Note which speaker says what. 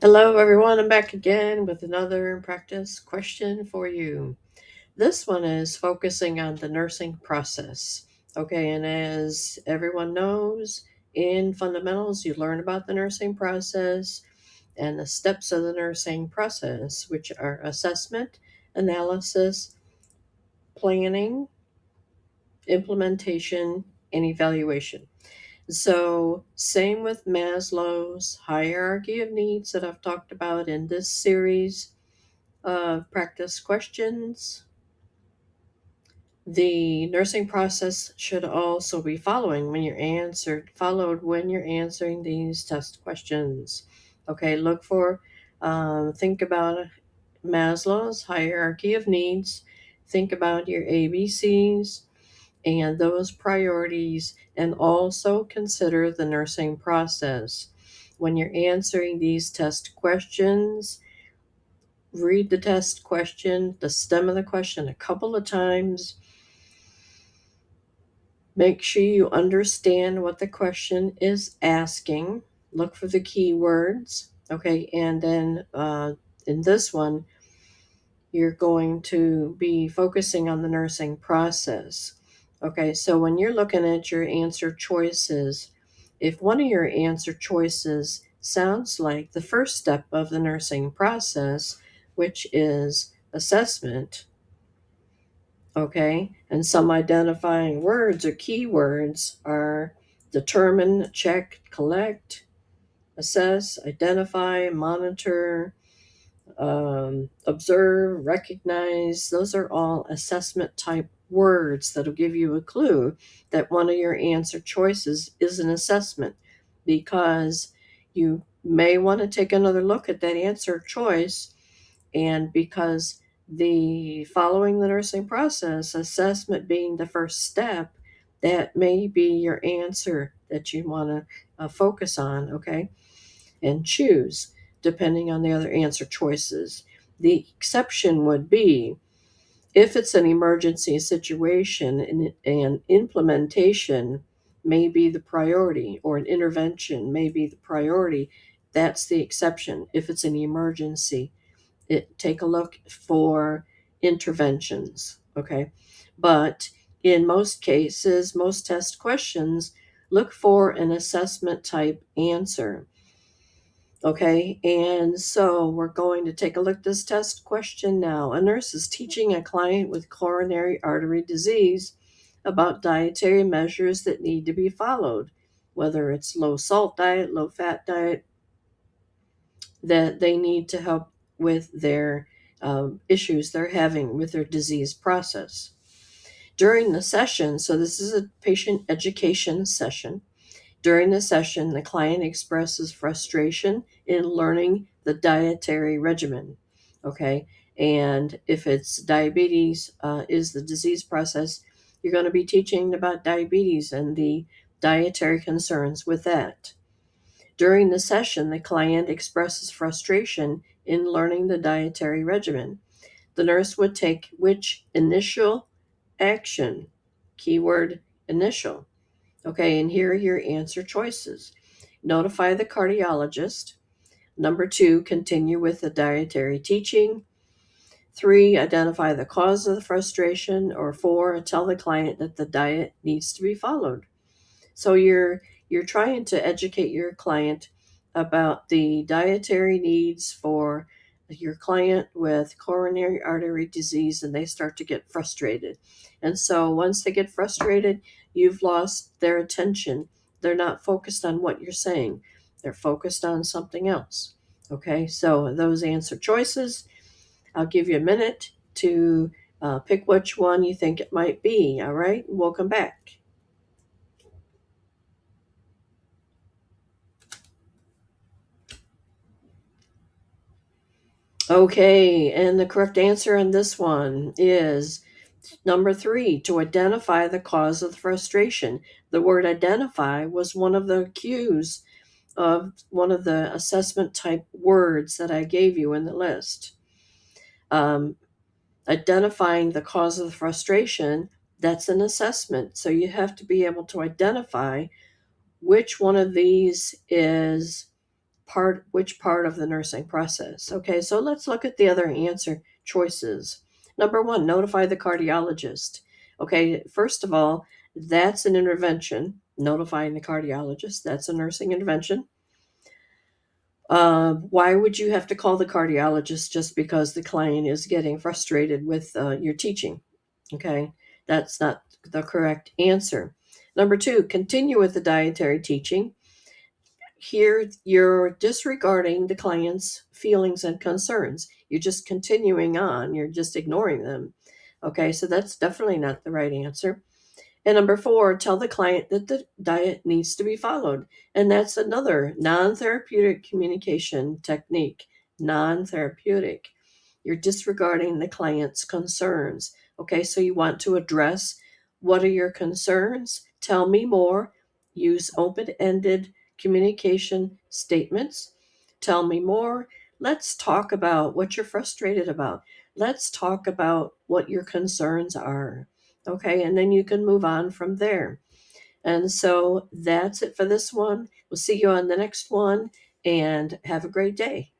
Speaker 1: Hello, everyone. I'm back again with another practice question for you. This one is focusing on the nursing process. Okay, and as everyone knows, in fundamentals, you learn about the nursing process and the steps of the nursing process, which are assessment, analysis, planning, implementation, and evaluation. So, same with Maslow's hierarchy of needs that I've talked about in this series of practice questions. The nursing process should also be followed when you're answering these test questions. Okay, think about Maslow's hierarchy of needs. Think about your ABCs and those priorities, and also consider the nursing process. When you're answering these test questions, read the test question, the stem of the question a couple of times. Make sure you understand what the question is asking. Look for the key words. Okay, and then in this one, you're going to be focusing on the nursing process. Okay, so when you're looking at your answer choices, if one of your answer choices sounds like the first step of the nursing process, which is assessment, okay, and some identifying words or keywords are determine, check, collect, assess, identify, monitor, observe, recognize. Those are all assessment type words that'll give you a clue that one of your answer choices is an assessment, because you may want to take another look at that answer choice. And because the following the nursing process, assessment being the first step, that may be your answer that you want to focus on, okay, and choose depending on the other answer choices. The exception would be if it's an emergency situation and implementation may be the priority, or an intervention may be the priority. That's the exception. If it's an emergency, take a look for interventions, okay? But in most cases, most test questions look for an assessment type answer. Okay, and so we're going to take a look at this test question now. A nurse is teaching a client with coronary artery disease about dietary measures that need to be followed, whether it's low salt diet, low fat diet, that they need to help with their issues they're having with their disease process. During the session, so this is a patient education session. During the session, the client expresses frustration in learning the dietary regimen. Okay, and if it's diabetes is the disease process, you're going to be teaching about diabetes and the dietary concerns with that. During the session, the client expresses frustration in learning the dietary regimen. The nurse would take which initial action? Keyword initial. Okay, and here are your answer choices. Notify the cardiologist. Number 2, continue with the dietary teaching. 3, identify the cause of the frustration. Or 4, tell the client that the diet needs to be followed. So you're trying to educate your client about the dietary needs for your client with coronary artery disease, and they start to get frustrated. And so once they get frustrated, you've lost their attention. They're not focused on what you're saying. They're focused on something else. Okay, so those answer choices, I'll give you a minute to pick which one you think it might be. All right, welcome back. Okay, and the correct answer on this one is number 3, to identify the cause of the frustration. The word identify was one of the cues of one of the assessment type words that I gave you in the list. Um, Identifying the cause of the frustration, that's an assessment. So you have to be able to identify which one of these is which part of the nursing process. Okay, so let's look at the other answer choices. Number one, notify the cardiologist. Okay, first of all, that's an intervention. Notifying the cardiologist, that's a nursing intervention. Why would you have to call the cardiologist just because the client is getting frustrated with your teaching? Okay, that's not the correct answer. Number two, continue with the dietary teaching. Here, you're disregarding the client's feelings and concerns. You're just continuing on, you're just ignoring them. Okay, so that's definitely not the right answer. And number four, tell the client that the diet needs to be followed. And that's another non therapeutic communication technique. Non therapeutic. You're disregarding the client's concerns. Okay, so you want to address what are your concerns? Tell me more. Use open ended communication statements. Tell me more. Let's talk about what you're frustrated about. Let's talk about what your concerns are. Okay, and then you can move on from there. And so that's it for this one. We'll see you on the next one and have a great day.